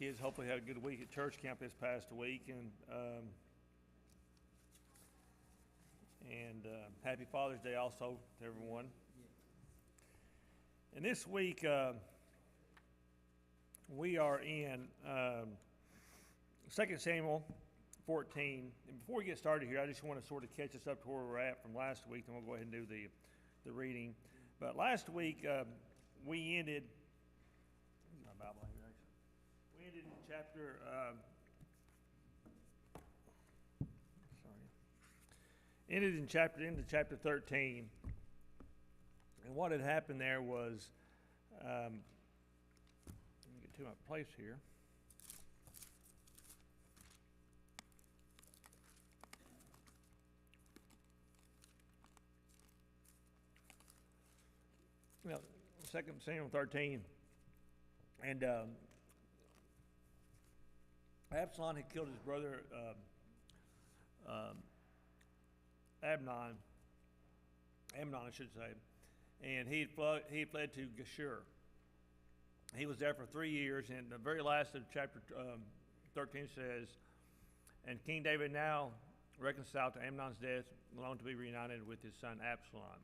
kids hopefully had a good week at church camp this past week, and happy Father's Day also to everyone. And this week we are in 2 Samuel 14. And before we get started here, I just want to sort of catch us up to where we're at from last week, and we'll go ahead and do the reading. But last week we ended. My Bible here actually. We ended in chapter. Ended in chapter 13, and what had happened there was, let me get to my place here. Well, 2 Samuel 13, and Absalom had killed his brother Amnon, I should say, and he fled to Geshur. He was there for 3 years, and the very last of chapter 13 says, and King David now reconciled to Amnon's death, longed to be reunited with his son Absalom.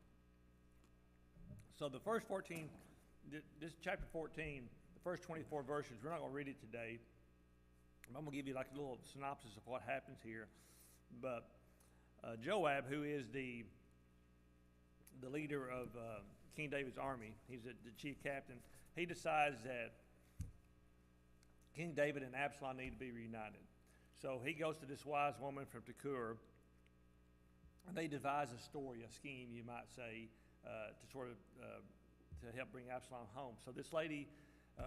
So the first 14, this chapter 14, the first 24 verses, we're not going to read it today. I'm going to give you like a little synopsis of what happens here. But Joab, who is the leader of King David's army, he's the chief captain, he decides that King David and Absalom need to be reunited. So he goes to this wise woman from Tekoa, and they devise a story, a scheme, you might say, to sort of to help bring Absalom home. So this lady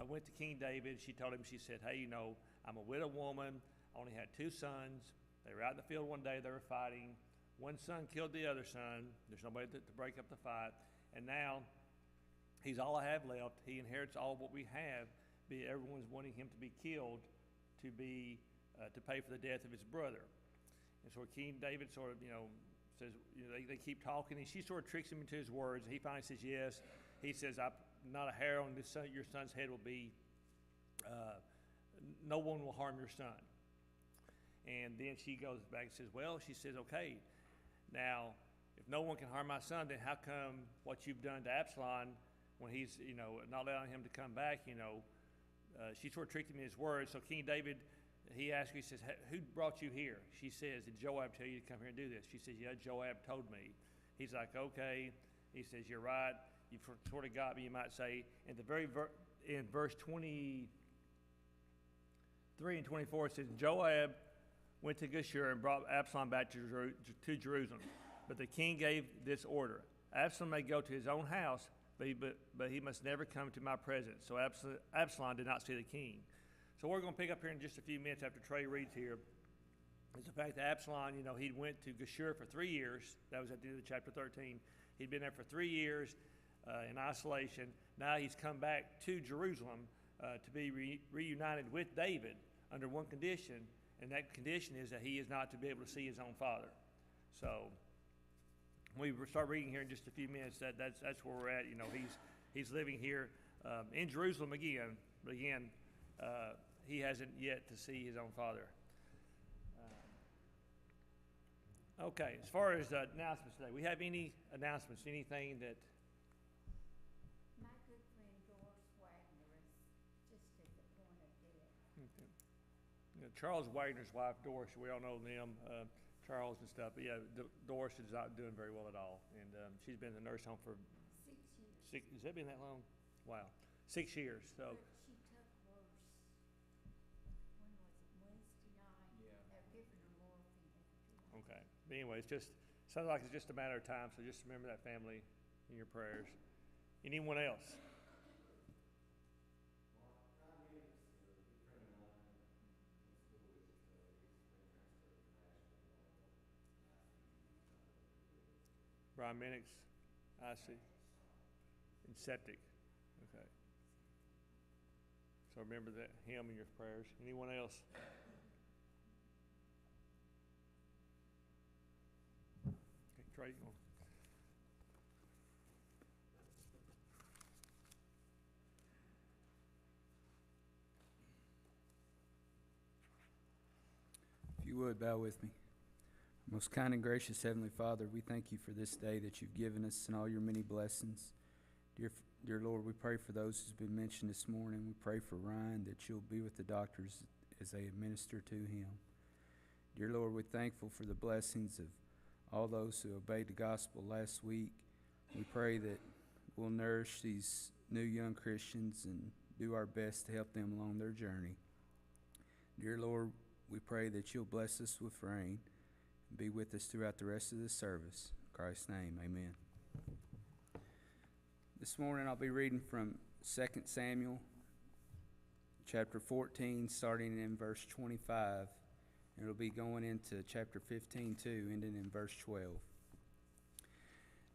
went to King David. She told him, she said, hey, you know, I'm a widow woman. I only had 2 sons. They were out in the field one day. They were fighting. One son killed the other son. There's nobody to break up the fight. And now he's all I have left. He inherits all what we have. Everyone's wanting him to be killed to pay for the death of his brother. And so King David sort of, says, they keep talking, and she sort of tricks him into his words. And he finally says yes. He says, not a hair on your son's head will be, no one will harm your son. And then she goes back and says, well, she says, okay, now, if no one can harm my son, then how come what you've done to Absalom when he's, not allowing him to come back, she sort of tricked him in his words. So King David, he asked her, he says, who brought you here? She says, did Joab tell you to come here and do this? She says, yeah, Joab told me. He's like, okay. He says, you're right. You've sort of got me, you might say. In verse 23 and 24, it says, Joab went to Geshur and brought Absalom back to Jerusalem. But the king gave this order: Absalom may go to his own house, but he must never come to my presence. So Absalom did not see the king. So we're going to pick up here in just a few minutes after Trey reads here. Is the fact that Absalom, he went to Geshur for 3 years. That was at the end of chapter 13. He'd been there for 3 years in isolation. Now he's come back to Jerusalem to be reunited with David under one condition, and that condition is that he is not to be able to see his own father. So when we start reading here in just a few minutes, that's where we're at. He's living here in Jerusalem again, but again, he hasn't yet to see his own father. Okay, as far as announcements today, we have any announcements, anything that... My good friend Doris Wagner is just at the point of death. Okay. Charles Wagner's wife, Doris, we all know them, Charles and stuff, but yeah, Doris is not doing very well at all, and she's been in the nursing home for 6 years. Has that been that long? Wow, 6 years. So. But she took worse. When was it? Wednesday night? Yeah. They're giving her morphine every 2 hours. Okay. But anyway, sounds like it's just a matter of time, so just remember that family in your prayers. Anyone else? Brian Minix, I see. And septic. Okay. So remember that him in your prayers. Anyone else? Okay, Trey, you want? you would, bow with me. Most kind and gracious Heavenly Father, we thank you for this day that you've given us and all your many blessings. Dear Lord, we pray for those who's been mentioned this morning. We pray for Ryan that you'll be with the doctors as they administer to him. Dear Lord, we're thankful for the blessings of all those who obeyed the gospel last week. We pray that we'll nourish these new young Christians and do our best to help them along their journey. Dear Lord, we pray that you'll bless us with rain and be with us throughout the rest of the service. In Christ's name, amen. This morning I'll be reading from 2 Samuel chapter 14, starting in verse 25. And it'll be going into chapter 15 too, ending in verse 12.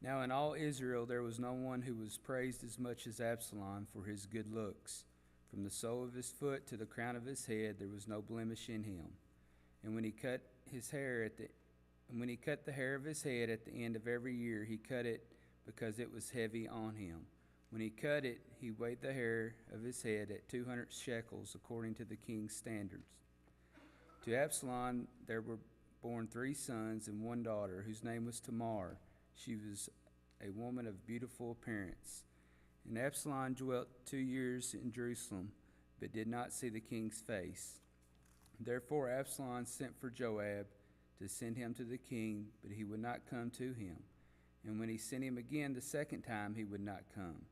Now in all Israel there was no one who was praised as much as Absalom for his good looks. From the sole of his foot to the crown of his head there was no blemish in him. And when he cut the hair of his head at the end of every year, he cut it because it was heavy on him. When he cut it, he weighed the hair of his head at 200 shekels, according to the king's standards. To Absalom there were born 3 sons and 1 daughter, whose name was Tamar. She was a woman of beautiful appearance. And Absalom dwelt 2 years in Jerusalem, but did not see the king's face. Therefore Absalom sent for Joab to send him to the king, but he would not come to him. And when he sent him again the second time, he would not come.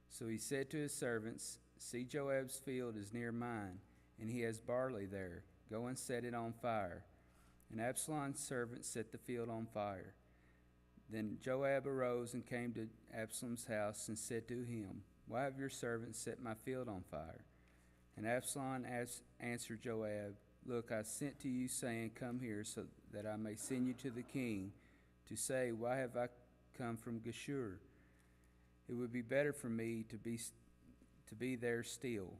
So he said to his servants, "See, Joab's field is near mine, and he has barley there. Go and set it on fire." And Absalom's servants set the field on fire. Then Joab arose and came to Absalom's house and said to him, "Why have your servants set my field on fire?" And Absalom answered Joab, "Look, I sent to you, saying, 'Come here, so that I may send you to the king, to say, Why have I come from Geshur? It would be better for me to be there still.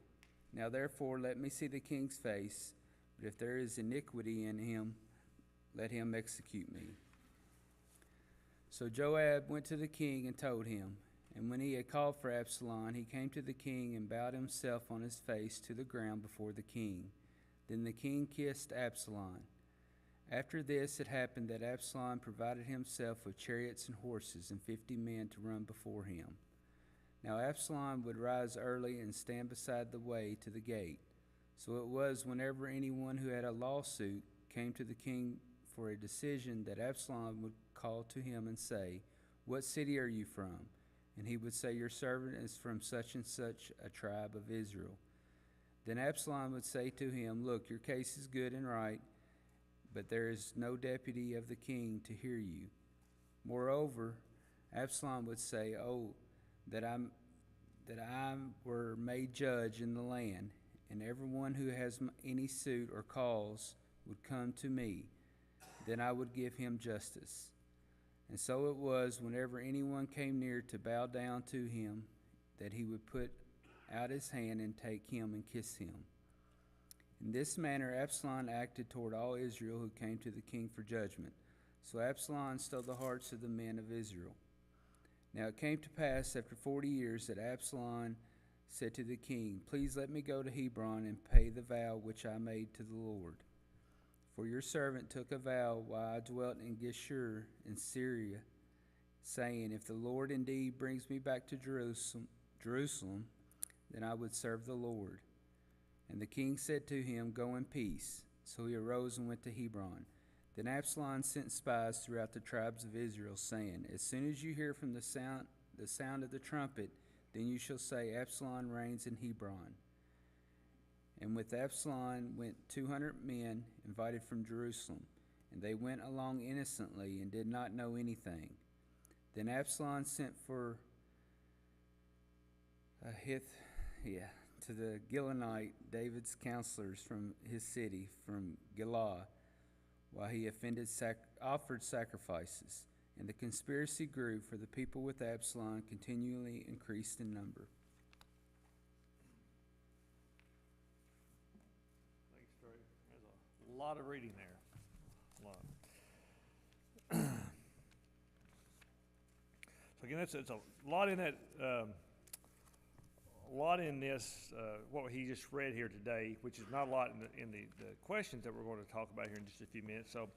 Now therefore let me see the king's face, but if there is iniquity in him, let him execute me.' So Joab went to the king and told him. And when he had called for Absalom, he came to the king and bowed himself on his face to the ground before the king. Then the king kissed Absalom. After this it happened that Absalom provided himself with chariots and horses and 50 men to run before him. Now Absalom would rise early and stand beside the way to the gate. So it was whenever anyone who had a lawsuit came to the king for a decision that Absalom would call to him and say, 'What city are you from?' And he would say, 'Your servant is from such and such a tribe of Israel.' Then Absalom would say to him, 'Look, your case is good and right, but there is no deputy of the king to hear you.' Moreover, Absalom would say, 'Oh, that I were made judge in the land, and everyone who has any suit or cause would come to me. Then I would give him justice.' And so it was, whenever anyone came near to bow down to him, that he would put out his hand and take him and kiss him. In this manner Absalom acted toward all Israel who came to the king for judgment. So Absalom stole the hearts of the men of Israel. Now it came to pass after 40 years that Absalom said to the king, 'Please let me go to Hebron and pay the vow which I made to the Lord. For your servant took a vow while I dwelt in Geshur in Syria, saying, If the Lord indeed brings me back to Jerusalem, then I would serve the Lord.' And the king said to him, 'Go in peace.' So he arose and went to Hebron. Then Absalom sent spies throughout the tribes of Israel, saying, 'As soon as you hear from the sound of the trumpet, then you shall say, Absalom reigns in Hebron.' And with Absalom went 200 men invited from Jerusalem, and they went along innocently and did not know anything. Then Absalom sent for to the Gilonite, David's counselors from his city, from Gilah, while he offered sacrifices. And the conspiracy grew, for the people with Absalom continually increased in number." Thanks, Trey. There's a lot of reading there. A lot. So again, it's a lot in that a lot in this, what he just read here today, which is not a lot in the questions that we're going to talk about here in just a few minutes. So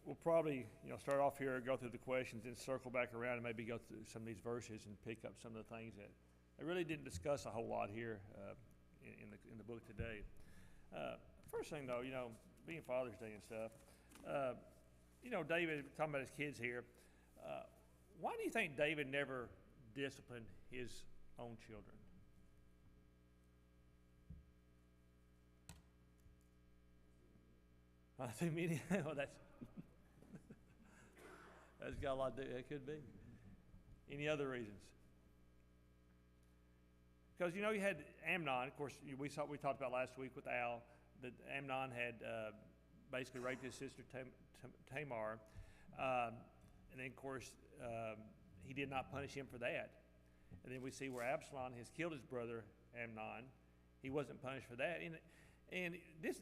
we'll probably, start off here, go through the questions, then circle back around and maybe go through some of these verses and pick up some of the things that I really didn't discuss a whole lot here in the book today. First thing though, being Father's Day and stuff, David, talking about his kids here, why do you think David never disciplined his own children? Too many? Well, that's got a lot to do. That could be. Any other reasons? Because you had Amnon. Of course, we talked about last week with Al that Amnon had basically raped his sister Tamar, and then of course he did not punish him for that. And then we see where Absalom has killed his brother Amnon. He wasn't punished for that. And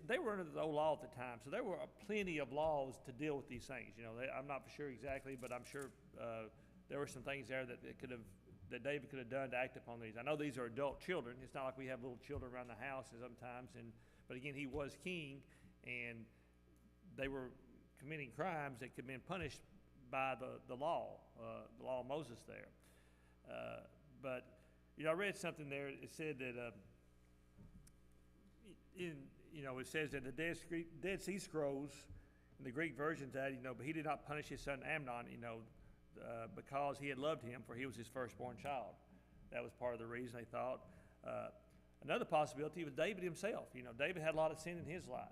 they were under the old law at the time, so there were plenty of laws to deal with these things. I'm not sure exactly, but I'm sure there were some things there that David could have done to act upon these. I know these are adult children. It's not like we have little children around the house sometimes. But again, he was king, and they were committing crimes that could have been punished by the law of Moses there. But I read something there. It said that it says that the Dead Sea Scrolls, in the Greek versions, that but he did not punish his son Amnon, because he had loved him, for he was his firstborn child. That was part of the reason they thought. Another possibility was David himself. David had a lot of sin in his life.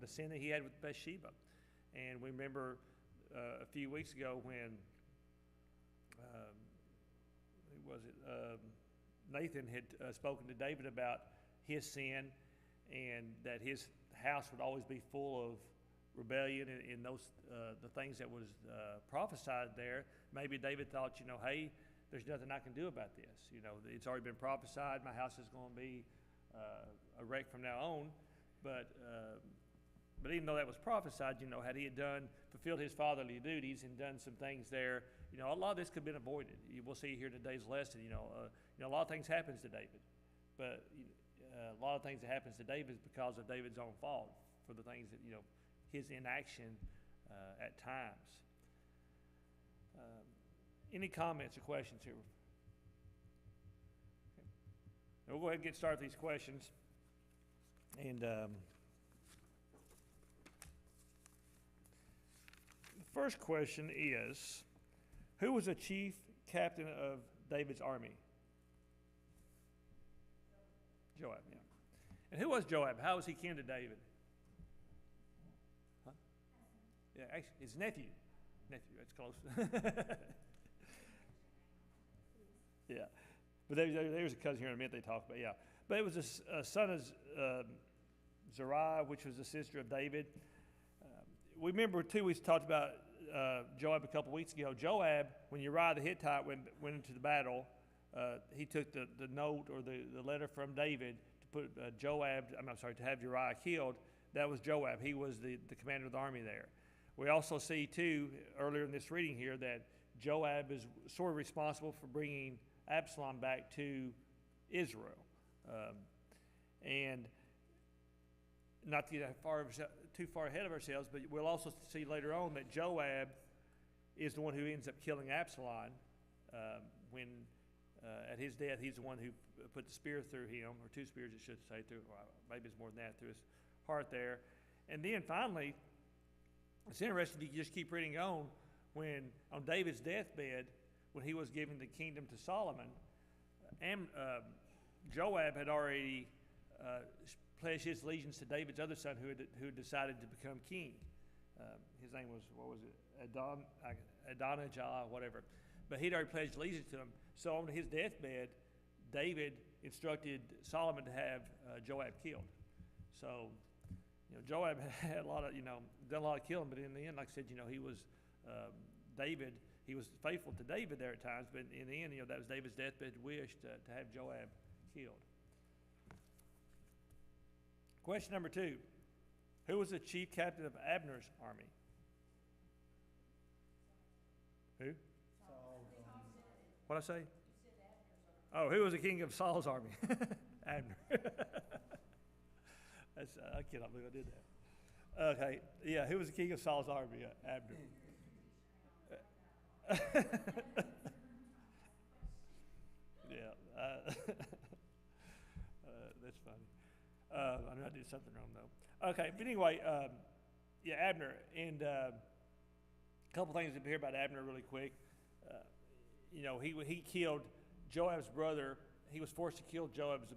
The sin that he had with Bathsheba, and we remember a few weeks ago when Nathan had spoken to David about his sin, and that his house would always be full of rebellion and those the things that was prophesied there. Maybe David thought, hey, there's nothing I can do about this. It's already been prophesied. My house is going to be a wreck from now on. But even though that was prophesied, had he fulfilled his fatherly duties and done some things there, a lot of this could have been avoided. We'll see here in today's lesson. A lot of things happens to David, but a lot of things that happens to David is because of David's own fault for the things that his inaction at times. Any comments or questions here? Okay. We'll go ahead and get started with these questions. And the first question is, who was the chief captain of David's army? Joab, yeah. And who was Joab? How was he kin to David? Huh? Yeah, actually, his nephew. That's close. Yeah. But there's a cousin here in a minute they talk about, yeah. But it was a son of Zeruiah, which was the sister of David. We remember, too, we talked about Joab a couple weeks ago. Joab, when Uriah the Hittite went into the battle, he took the note or the letter from David to put to have Uriah killed. That was Joab. He was the commander of the army there. We also see, too, earlier in this reading here, that Joab is sort of responsible for bringing Absalom back to Israel. And not to get too far ahead of ourselves, but we'll also see later on that Joab is the one who ends up killing Absalom when at his death he's the one who put the spear through him, or two spears it should say, maybe it's more than that, through his heart there. And then finally, it's interesting if you just keep reading on, when on David's deathbed, when he was giving the kingdom to Solomon, Joab had already pledged his allegiance to David's other son who decided to become king. His name was, Adonijah, whatever. But he'd already pledged allegiance to him. So on his deathbed, David instructed Solomon to have Joab killed. So, Joab had done a lot of killing, but in the end, like I said, he was David. He was faithful to David there at times, but in the end, that was David's deathbed wish to have Joab killed. Question number 2. Who was the chief captain of Abner's army? Who? What'd I say? Oh, who was the king of Saul's army? Abner. That's, I cannot believe I did that. Okay, yeah, who was the king of Saul's army? Abner. Yeah, that's funny. I know I did something wrong though. Okay, but anyway, yeah, Abner, and a couple things to hear about Abner really quick. You know, he killed Joab's brother. He was forced to kill Joab's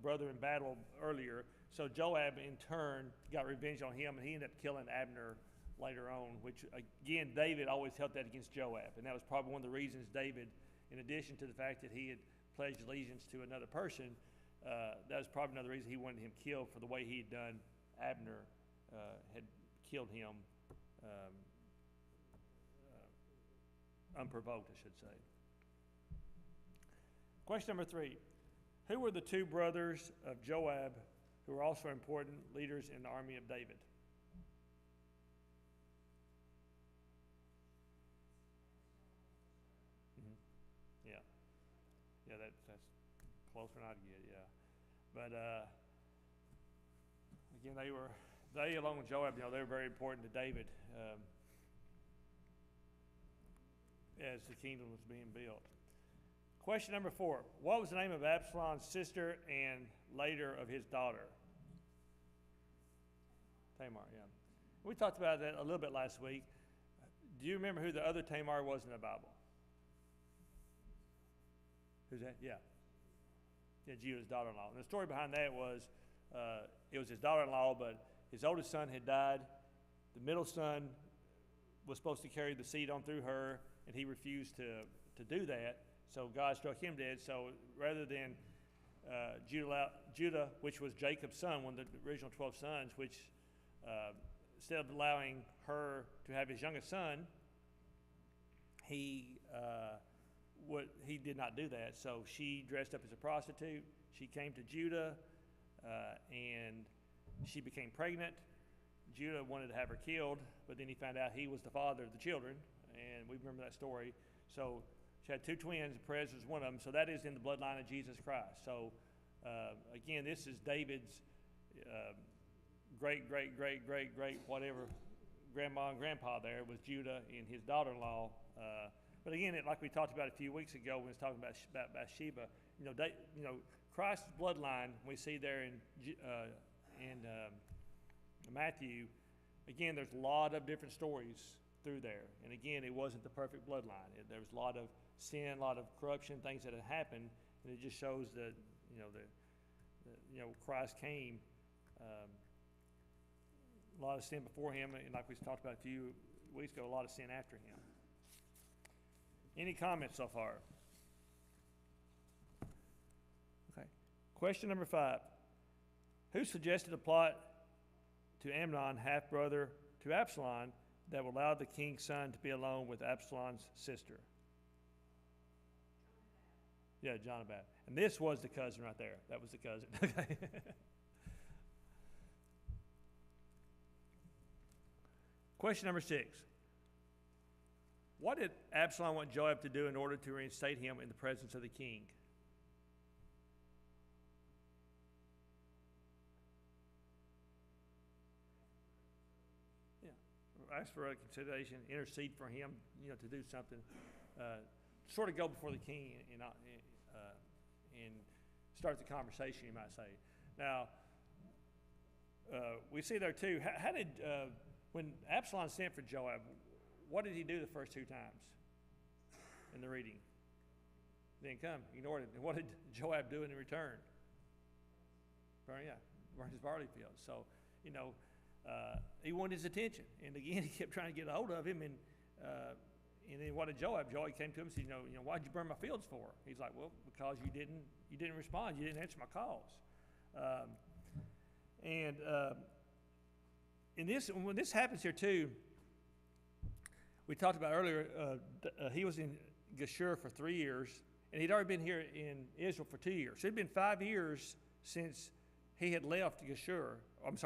brother in battle earlier. So Joab, in turn, got revenge on him, and he ended up killing Abner later on, which, again, David always held that against Joab. And that was probably one of the reasons David, in addition to the fact that he had pledged allegiance to another person, that was probably another reason he wanted him killed for the way he had done Abner, had killed him unprovoked, I should say. Question number 3. Who were the two brothers of Joab who were also important leaders in the army of David? Mm-hmm. Yeah. Yeah, that's closer than I'd get, yeah. But again, they along with Joab, you know, they were very important to David as the kingdom was being built. Question number 4. What was the name of Absalom's sister and later of his daughter? Tamar, yeah. We talked about that a little bit last week. Do you remember who the other Tamar was in the Bible? Who's that? Yeah. Yeah, Judah's daughter-in-law. And the story behind that was it was his daughter-in-law, but his oldest son had died. The middle son was supposed to carry the seed on through her, and he refused to do that. So God struck him dead. So rather than Judah, which was Jacob's son, one of the original 12 sons, which instead of allowing her to have his youngest son, he did not do that. So she dressed up as a prostitute. She came to Judah, and she became pregnant. Judah wanted to have her killed, but then he found out he was the father of the children, and we remember that story. So she had two twins, and Perez was one of them. So that is in the bloodline of Jesus Christ. So again, this is David's great whatever grandma and grandpa there was Judah and his daughter-in-law. But again, like we talked about a few weeks ago when we was talking about Bathsheba, Christ's bloodline we see there in Matthew. Again, there's a lot of different stories through there, and again, it wasn't the perfect bloodline. There was a lot of sin, a lot of corruption, things that had happened, and it just shows that Christ came. A lot of sin before him, and like we talked about a few weeks ago, a lot of sin after him. Any comments so far? Okay. Question number 5. Who suggested a plot to Amnon, half-brother to Absalom, that would allow the king's son to be alone with Absalom's sister? Yeah, Jonadab. And this was the cousin right there. That was the cousin. Okay. Question number 6. What did Absalom want Joab to do in order to reinstate him in the presence of the king? Yeah, ask for reconciliation, intercede for him, to do something, sort of go before the king and start the conversation, you might say. Now, we see there too. How did when Absalom sent for Joab, what did he do the first 2 times in the reading? He didn't come, ignored it. And what did Joab do in return? Burn his barley fields. So, he wanted his attention. And again, he kept trying to get a hold of him. And then what did Joab? Joab came to him and said, why'd you burn my fields for? He's like, well, because you didn't respond. You didn't answer my calls. When this happens here too, we talked about earlier, he was in Geshur for 3 years, and he'd already been here in Israel for 2 years. So it'd been 5 years since he had left Geshur.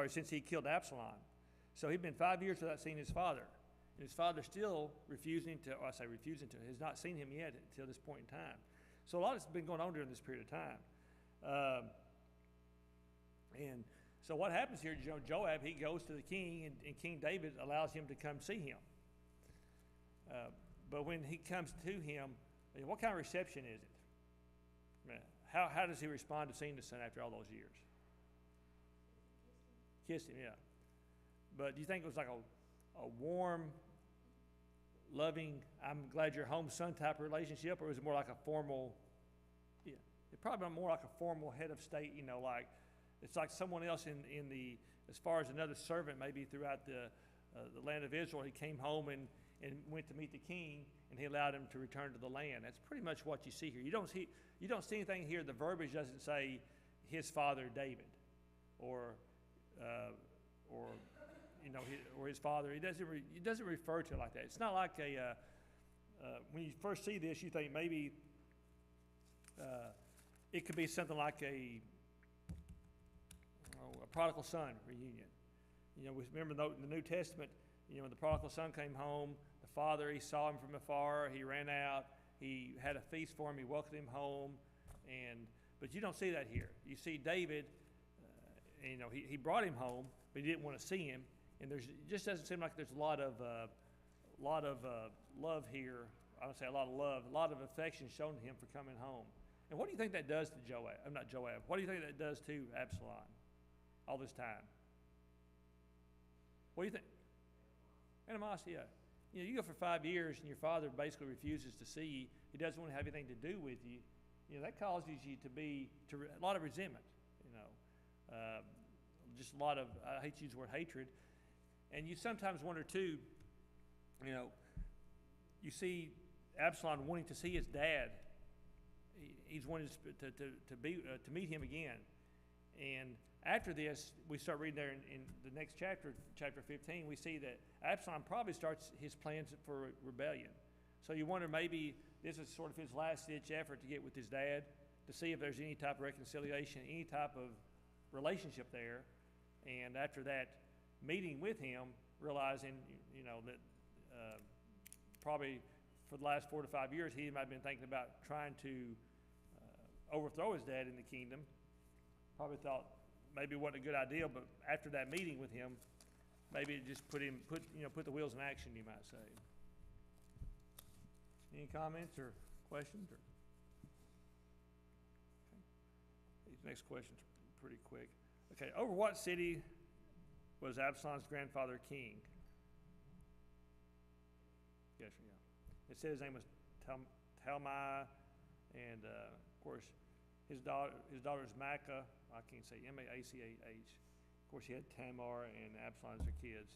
Since he killed Absalom. So he'd been 5 years without seeing his father. And his father still has not seen him yet until this point in time. So a lot has been going on during this period of time. And so what happens here, Joab, he goes to the king, and King David allows him to come see him. But when he comes to him, what kind of reception is it? How does he respond to seeing the son after all those years? Kissed him, yeah. But do you think it was like a warm, loving, I'm glad you're home son type of relationship, or was it more like a formal, yeah, it probably more like a formal head of state, like, it's like someone else in the, as far as another servant maybe throughout the land of Israel, he came home and went to meet the king, and he allowed him to return to the land. That's pretty much what you see here. You don't see anything here. The verbiage doesn't say his father David, or his father. He doesn't refer to it like that. It's not like when you first see this, you think maybe it could be something like a prodigal son reunion. We remember in the New Testament, when the prodigal son came home, the father, he saw him from afar, he ran out, he had a feast for him, he welcomed him home, but you don't see that here. You see David, he brought him home, but he didn't want to see him, and it just doesn't seem like there's a lot of love here. I would say a lot of affection shown to him for coming home. And what do you think that does to Joab? I'm not Joab. What do you think that does to Absalom all this time? What do you think? Animosity, yeah. You go for 5 years and your father basically refuses to see you. He doesn't want to have anything to do with you. That causes you a lot of resentment. Just a lot of, I hate to use the word hatred. And you sometimes wonder too, you see Absalom wanting to see his dad. He's wanting to meet him again. And after this, we start reading there in the next chapter, chapter 15, we see that Absalom probably starts his plans for rebellion. So you wonder maybe this is sort of his last-ditch effort to get with his dad, to see if there's any type of reconciliation, any type of relationship there. And after that meeting with him, realizing, that probably for the last 4 to 5 years, he might have been thinking about trying to overthrow his dad in the kingdom. Probably thought maybe it wasn't a good idea, but after that meeting with him, maybe it just put the wheels in action, you might say. Any comments or questions? Okay. These next questions are pretty quick. Okay, over what city was Absalom's grandfather king? Yes, yeah. It said his name was Talmai, and of course, his daughter's Maacah. I can't say Maachah. Of course, he had Tamar and Absalom as their kids.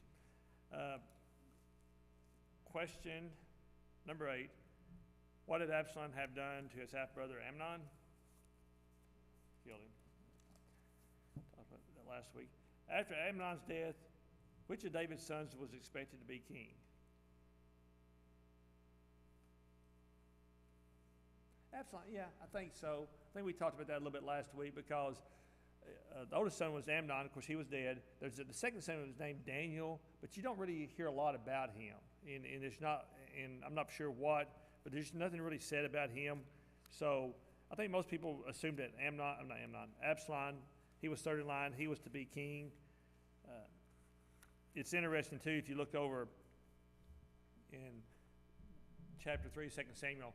Question number 8. What did Absalom have done to his half-brother Amnon? Killed him. Talked about that last week. After Amnon's death, which of David's sons was expected to be king? Absalom, yeah, I think so. I think we talked about that a little bit last week because the oldest son was Amnon. Of course, he was dead. The second son was named Daniel, but you don't really hear a lot about him. And there's not, and I'm not sure what, but there's nothing really said about him. So I think most people assumed that Absalom, he was third in line. He was to be king. It's interesting, too, if you look over in chapter 3, 2 Samuel,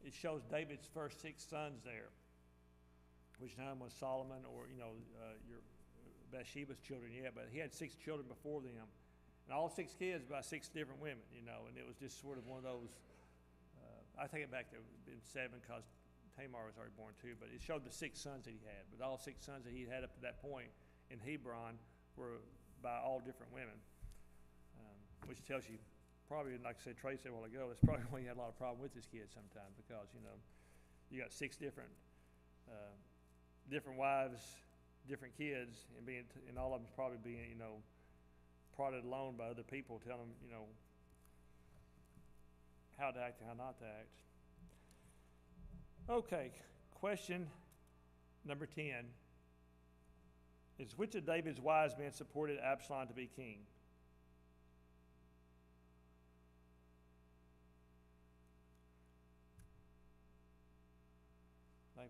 it shows David's first 6 sons there, which none was Solomon or, your Bathsheba's children yet, but he had 6 children before them. And all 6 kids by 6 different women, and it was just sort of one of those, I take it back, there have been 7 because Tamar was already born too, but it showed the 6 sons that he had. But all 6 sons that he had up to that point in Hebron were by all different women, which tells you probably, like I said, Trey said a while ago, that's probably why he had a lot of problem with his kids sometimes because, you got 6 different wives, different kids, and all of them probably being, prodded along by other people telling them, how to act and how not to act. Okay, question number 10 is which of David's wise men supported Absalom to be king?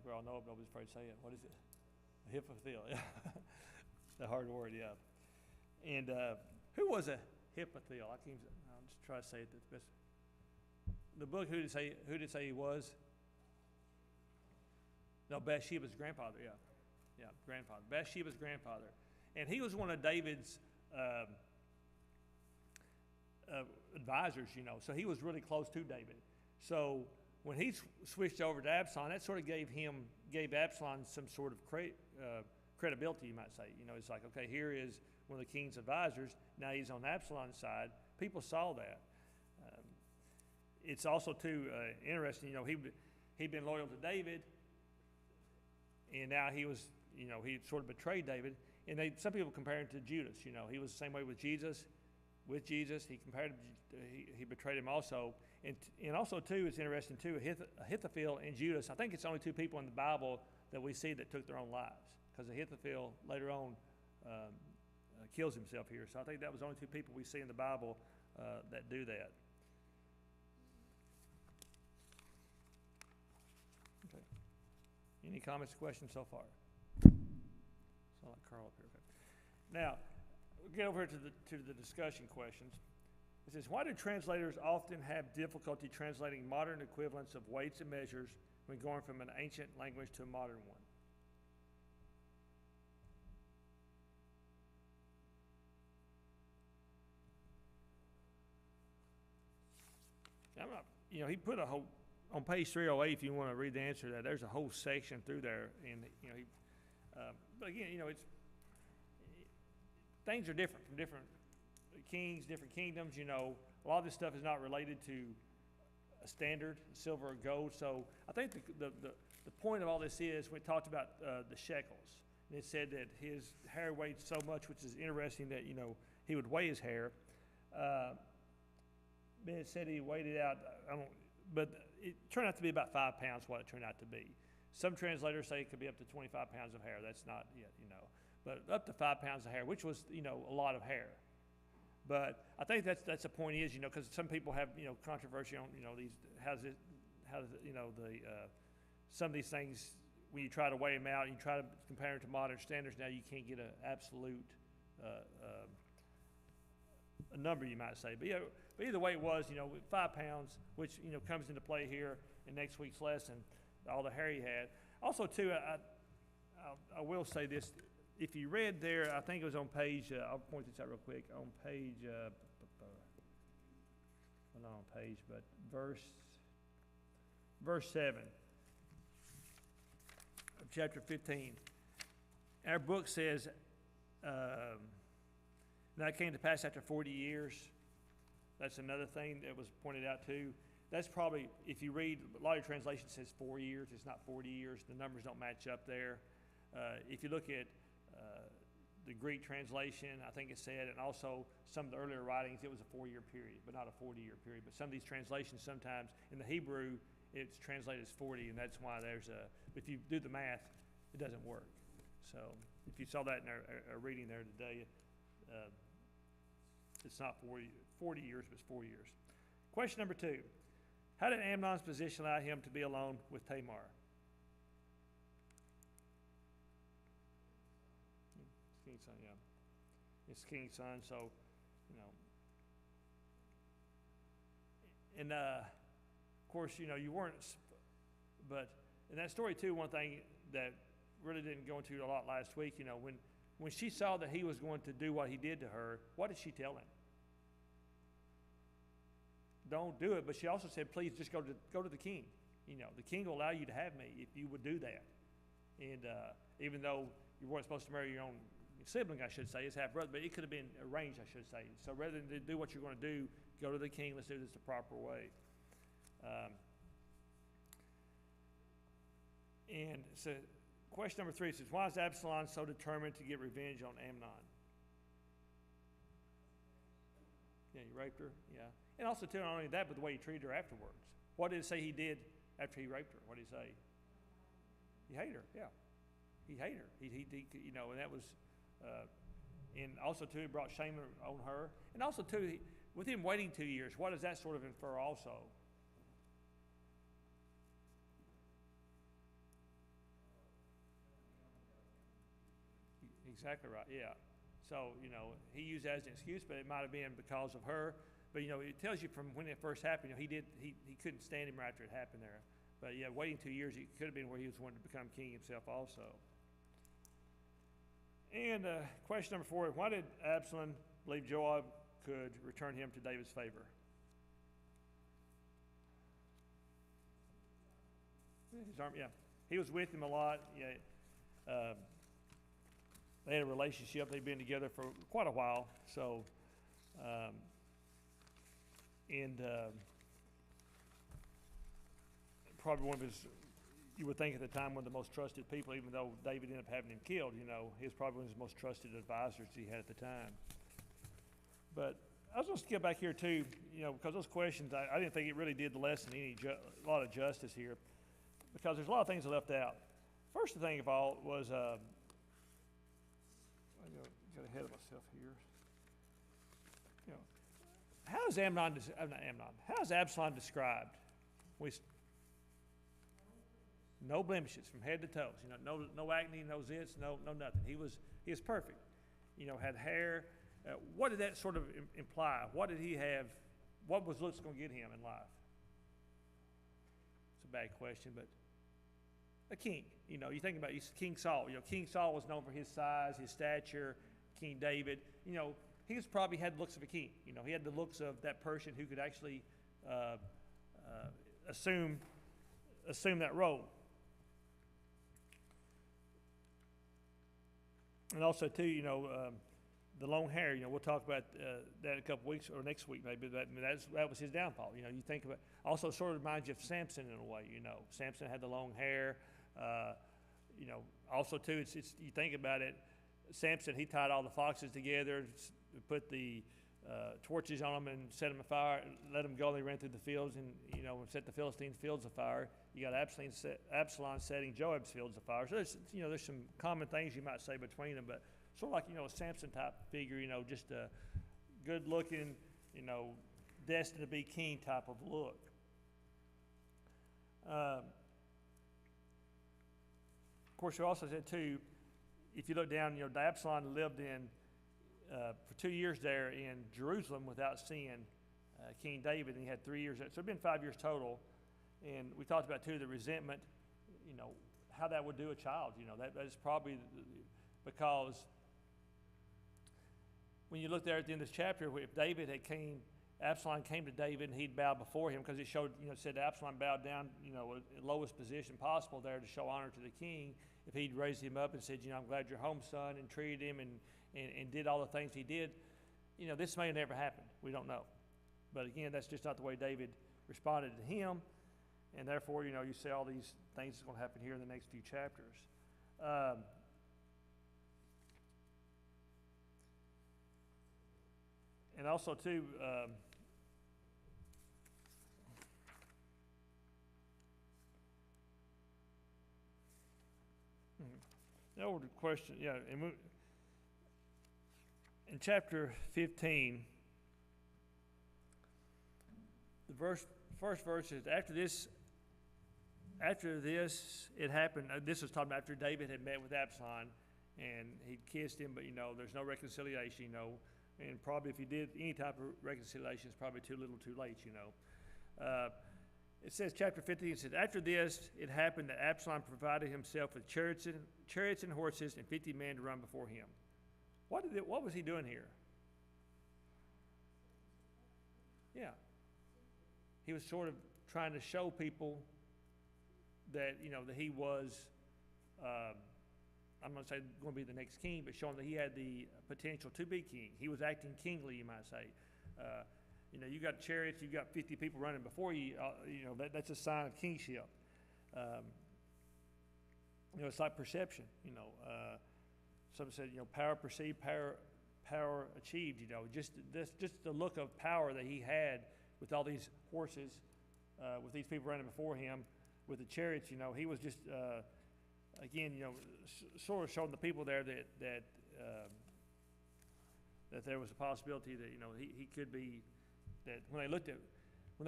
we all know it, nobody's afraid to say it. What is it? Ahithophel, yeah. The hard word, yeah. And who was Ahithophel? I'll just try to say it the best. The book, who did it say he was? No, Bathsheba's grandfather, yeah. Yeah, grandfather. Bathsheba's grandfather. And he was one of David's advisors, you know, so he was really close to David. So when he switched over to Absalom, that sort of gave Absalom some sort of credibility, you might say. You know, it's like, okay, here is one of the king's advisors. Now he's on Absalom's side. People saw that. It's also too interesting. You know, he'd been loyal to David, and now he sort of betrayed David. And some people compare him to Judas. You know, he was the same way with Jesus. With Jesus, he betrayed him also. And also too, it's interesting too, Ahithophel and Judas. I think it's only two people in the Bible that we see that took their own lives, because Ahithophel later on kills himself here. So I think that was the only two people we see in the Bible that do that. Okay. Any comments or questions so far? Sound like Carl up here. Okay. Now, we'll get over to the discussion questions. It says, why do translators often have difficulty translating modern equivalents of weights and measures when going from an ancient language to a modern one? He put a whole, on page 308, if you want to read the answer to that, there's a whole section through there. And, but again, things are different from different kings, different kingdoms. A lot of this stuff is not related to a standard, silver or gold. So I think the point of all this is, we talked about the shekels. And it said that his hair weighed so much, which is interesting that, he would weigh his hair. It said he weighed it out, but it turned out to be about 5 pounds, what it turned out to be. Some translators say it could be up to 25 pounds of hair. That's not yet, but up to 5 pounds of hair, which was, a lot of hair. But I think that's the point is, because some people have, controversy on, some of these things, when you try to weigh them out, and you try to compare them to modern standards, now you can't get an absolute a number, you might say. But either way it was, 5 pounds, which, comes into play here in next week's lesson, all the hair he had. Also, too, I will say this. If you read there, I think it was on page, I'll point this out real quick, on page, not on page, but verse 7 of chapter 15. Our book says, now it came to pass after 40 years. That's another thing that was pointed out too. That's probably, if you read, a lot of translations says 4 years. It's not 40 years. The numbers don't match up there. If you look at the Greek translation, I think it said, and also some of the earlier writings, it was a 4-year period, but not a 40-year period. But some of these translations, sometimes in the Hebrew, it's translated as 40, and that's why there's if you do the math, it doesn't work. So if you saw that in our reading there today, it's not 40 years, but it's 4 years. Question number 2. How did Amnon's position allow him to be alone with Tamar? King's son, yeah. It's king's son, so, And, of course, you weren't, but in that story, too, one thing that really didn't go into a lot last week, when she saw that he was going to do what he did to her, what did she tell him? Don't do it, but she also said, please just go to the king. The king will allow you to have me if you would do that. And even though you weren't supposed to marry your own sibling, I should say, his half-brother, but it could have been arranged, I should say. So rather than do what you're going to do, go to the king, let's do this the proper way. And so question number 3 says, why is Absalom so determined to get revenge on Amnon? Yeah, he raped her, yeah. And also, too, not only that, but the way he treated her afterwards. What did it say he did after he raped her? What did he say? He hated her, yeah. He hated her. And that was, and also, too, it brought shame on her. And also, too, with him waiting 2 years, what does that sort of infer also? Exactly right, yeah. So, you know, he used that as an excuse, but it might have been because of her. But, you know, it tells you from when it first happened, you know, he couldn't stand him right after it happened there. But, yeah, waiting 2 years, it could have been where he was wanting to become king himself also. And question number 4, why did Absalom believe Joab could return him to David's favor? His army, yeah. He was with him a lot. Yeah. They had a relationship. They'd been together for quite a while. So, probably one of his, you would think at the time, one of the most trusted people, even though David ended up having him killed, you know, he was probably one of his most trusted advisors he had at the time. But I was going to skip back here too, you know, because those questions, I didn't think it really did the lesson a lot of justice here, because there's a lot of things left out. First thing of all was, I got ahead of myself here. You know, how is how is Absalom described? No blemishes from head to toes. You know, no acne, no zits, no nothing. He was perfect. You know, had hair. What did that sort of imply? What did he have? What was looks going to get him in life? It's a bad question, but a king. You know, you think about King Saul. You know, King Saul was known for his size, his stature. King David, you know, he was probably had the looks of a king. You know, he had the looks of that person who could actually assume that role. And also, too, you know, the long hair. You know, we'll talk about that in a couple weeks or next week maybe. That was his downfall. You know, you think about. Also, sort of reminds you of Samson in a way. You know, Samson had the long hair. You know, also too, it's you think about it. Samson, he tied all the foxes together, put the torches on them and set them afire, let them go. They ran through the fields and, you know, set the Philistine fields afire. You got Absalom setting Joab's fields afire. So there's some common things you might say between them, but sort of like, you know, a Samson type figure, you know, just a good looking, you know, destined to be king type of look. Of course, you also said too, if you look down, you know, Absalom lived for 2 years there in Jerusalem without seeing King David, and he had 3 years there. So it'd been 5 years total. And we talked about too the resentment, you know, how that would do a child. You know, that is probably because when you look there at the end of this chapter, if Absalom came to David and he'd bow before him, because it showed, you know, said Absalom bowed down, you know, at lowest position possible there to show honor to the king. If he'd raised him up and said, you know, I'm glad you're home, son, and treated him and did all the things he did, you know, this may have never happened. We don't know. But again, that's just not the way David responded to him. And therefore, you know, you see all these things that's going to happen here in the next few chapters. And also, too, the older question, yeah, in chapter 15, the first verse is, after this it happened, this was talking about after David had met with Absalom, and he'd kissed him, but, you know, there's no reconciliation, you know, and probably if he did any type of reconciliation, it's probably too little too late, you know. It says, chapter 15, it says, after this, it happened that Absalom provided himself with chariots and horses and 50 men to run before him. What was he doing here? Yeah. He was sort of trying to show people that, you know, that he was, I'm not saying going to be the next king, but showing that he had the potential to be king. He was acting kingly, you might say. You know, you got chariots, you got 50 people running before you. You know, that's a sign of kingship. You know, it's like perception. You know, some said, you know, power perceived, power achieved. You know, just the look of power that he had with all these horses, with these people running before him, with the chariots. You know, he was just again, you know, sort of showing the people there that there was a possibility that, you know, he could be. That when they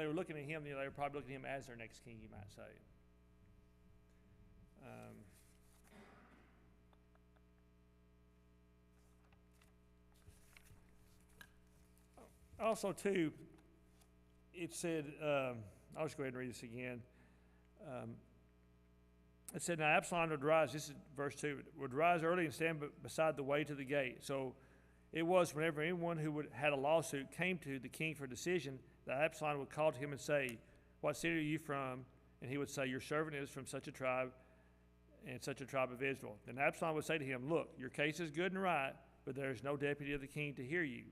were looking at him, you know, they were probably looking at him as their next king, you might say. Also, too, it said, I'll just go ahead and read this again. It said, now Absalom would rise, this is verse 2, would rise early and stand beside the way to the gate. So it was whenever anyone who had a lawsuit came to the king for a decision, that Absalom would call to him and say, what city are you from? And he would say, your servant is from such a tribe and such a tribe of Israel. Then Absalom would say to him, look, your case is good and right, but there is no deputy of the king to hear you.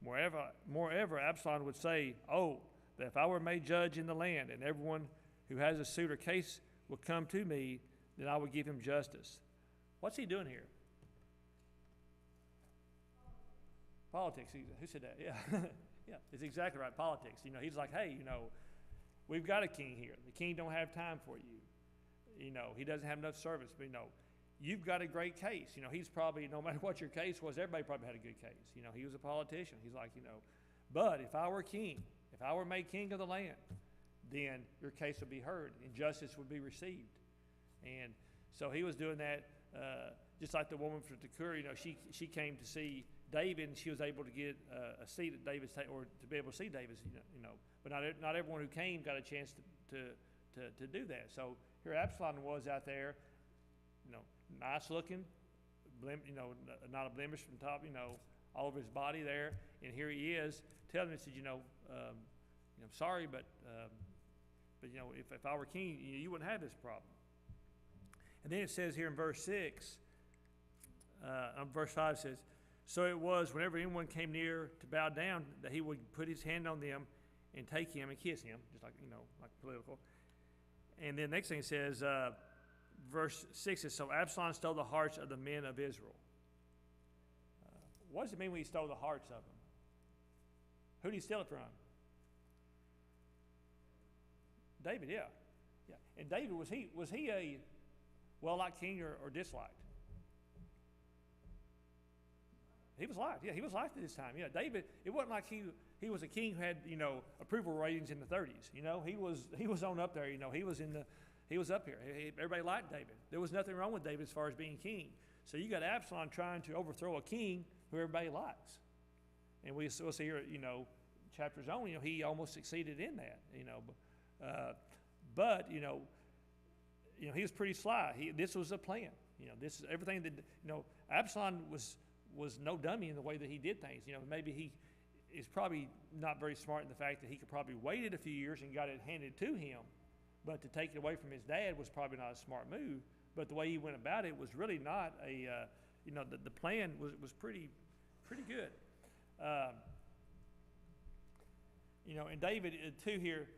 Moreover, Absalom would say, oh, that if I were made judge in the land, and everyone who has a suit or case would come to me, then I would give him justice. What's he doing here? Politics. Who said that? Yeah. Yeah, it's exactly right. Politics. You know, he's like, hey, you know, we've got a king here. The king don't have time for you. You know, he doesn't have enough service. But, you know, you've got a great case. You know, he's probably, no matter what your case was, everybody probably had a good case. You know, he was a politician. He's like, you know, but if I were king, if I were made king of the land, then your case would be heard and justice would be received. And so he was doing that, just like the woman from Tekoa. You know, she came to see David, and she was able to get a seat at David's table, or to be able to see David's. You know, but not everyone who came got a chance to do that. So here Absalom was out there, you know, nice looking, you know, not a blemish from top, you know, all over his body there, and here he is telling him, he said, you know, I'm sorry, but you know, if I were king, you wouldn't have this problem. And then it says here in verse 6, verse 5 says, so it was whenever anyone came near to bow down that he would put his hand on them and take him and kiss him, just like, you know, like political. And then the next thing it says, verse 6 says, so Absalom stole the hearts of the men of Israel. What does it mean when he stole the hearts of them? Who did he steal it from? David, yeah. Yeah. And David, was he a well-liked king or disliked? He was liked. Yeah, he was liked at this time. Yeah, David, it wasn't like he was a king who had, you know, approval ratings in the 30s. You know, he was on up there. You know, he was up here. Everybody liked David. There was nothing wrong with David as far as being king. So you got Absalom trying to overthrow a king who everybody likes. And we'll see here, you know, chapters on, you know, he almost succeeded in that, you know. But you know, he was pretty sly. This was a plan. You know, this is everything that, you know, Absalom was no dummy in the way that he did things. You know, maybe he is probably not very smart in the fact that he could probably waited a few years and got it handed to him, but to take it away from his dad was probably not a smart move. But the way he went about it was really not a, you know, the plan was pretty good. You know, and David too here,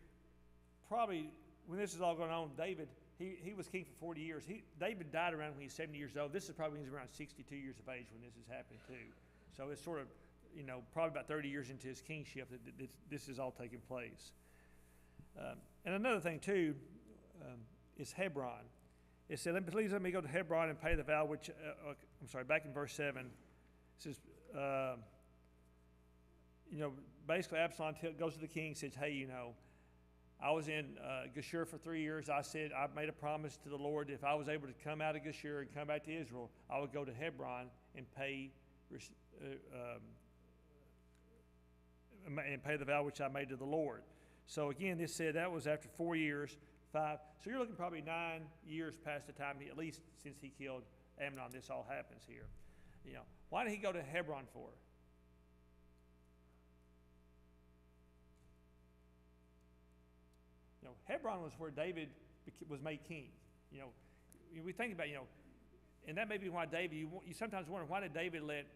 probably when this is all going on, David, he was king for 40 years. David died around when he was 70 years old. This is probably when he's around 62 years of age when this is happening too. So it's sort of, you know, probably about 30 years into his kingship that this is all taking place. And another thing too is Hebron. It said, please let me go to Hebron and pay the vow, which, I'm sorry, back in verse 7, it says, you know, basically Absalom goes to the king and says, hey, you know, I was in Geshur for 3 years. I said, I made a promise to the Lord, if I was able to come out of Geshur and come back to Israel, I would go to Hebron and pay the vow which I made to the Lord. So again, this said that was after 4 years, 5. So you're looking probably 9 years past the time, at least since he killed Amnon, this all happens here. You know, why did he go to Hebron for? You know, Hebron was where David was made king. You know, we think about, you know, and that may be why David, you sometimes wonder, why did David let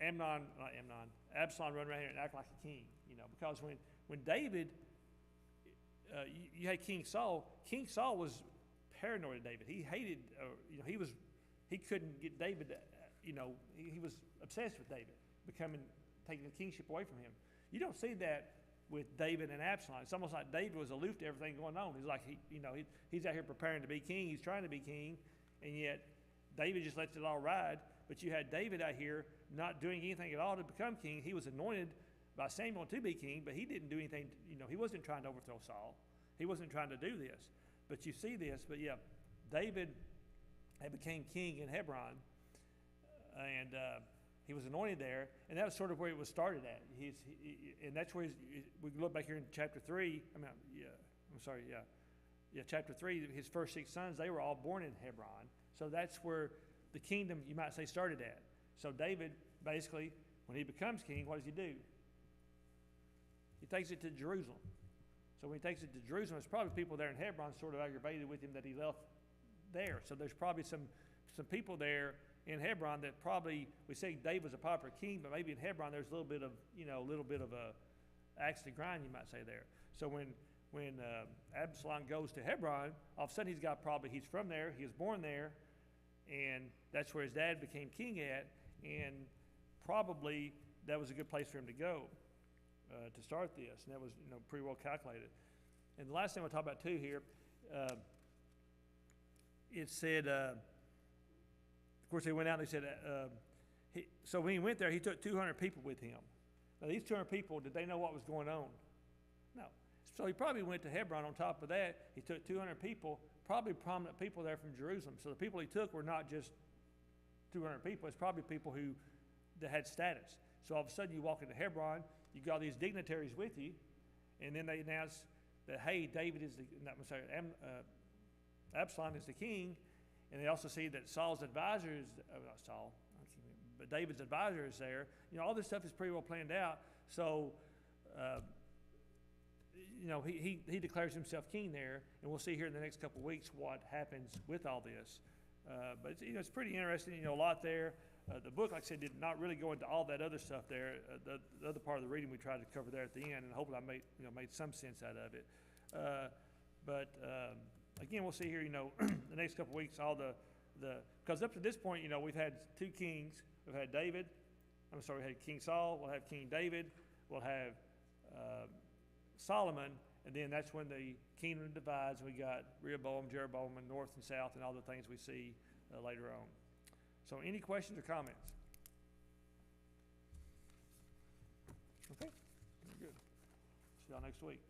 Absalom run around here and act like a king? You know, because when David, you had King Saul was paranoid of David. He hated, you know, he couldn't get David, you know, he was obsessed with David, taking the kingship away from him. You don't see that with David and Absalom. It's almost like David was aloof to everything going on. He's like, he's out here preparing to be king. He's trying to be king, and yet David just lets it all ride. But you had David out here not doing anything at all to become king. He was anointed by Samuel to be king, but he didn't do anything. You know, he wasn't trying to overthrow Saul. He wasn't trying to do this. But you see this. But yeah, David had became king in Hebron, and he was anointed there, and that was sort of where it was started at. And that's where we can look back here in chapter 3. Chapter 3, his first 6 sons, they were all born in Hebron. So that's where the kingdom, you might say, started at. So David, basically, when he becomes king, what does he do? He takes it to Jerusalem. So when he takes it to Jerusalem, there's probably people there in Hebron sort of aggravated with him that he left there. So there's probably some people there in Hebron that probably, we say David was a popular king, but maybe in Hebron there's a little bit of a axe to grind, you might say there. So when Absalom goes to Hebron, all of a sudden he's from there, he was born there, and that's where his dad became king at, and probably that was a good place for him to go to start this, and that was pretty well calculated. And the last thing we'll talk about too here, it said, of course they went out and they said, so when he went there, he took 200 people with him. Now these 200 people, did they know what was going on? No. So he probably went to Hebron. On top of that, he took 200 people, probably prominent people there from Jerusalem. So the people he took were not just 200 people. It's probably people that had status. So all of a sudden you walk into Hebron, you got these dignitaries with you, and then they announce that, hey, Absalom is the king, and they also see that Saul's advisor is, not Saul, but David's advisor is there. All this stuff is pretty well planned out. So, he declares himself king there, and we'll see here in the next couple of weeks what happens with all this. But it's pretty interesting. A lot there. The book, like I said, did not really go into all that other stuff there. The other part of the reading we tried to cover there at the end, and hopefully I made some sense out of it. Again, we'll see here. The next couple of weeks, because up to this point, we've had 2 kings. We've had we had King Saul. We'll have King David. We'll have Solomon, and then that's when the kingdom divides. We got Rehoboam, Jeroboam, and north and south, and all the things we see later on. So any questions or comments? Okay, very good. See y'all next week.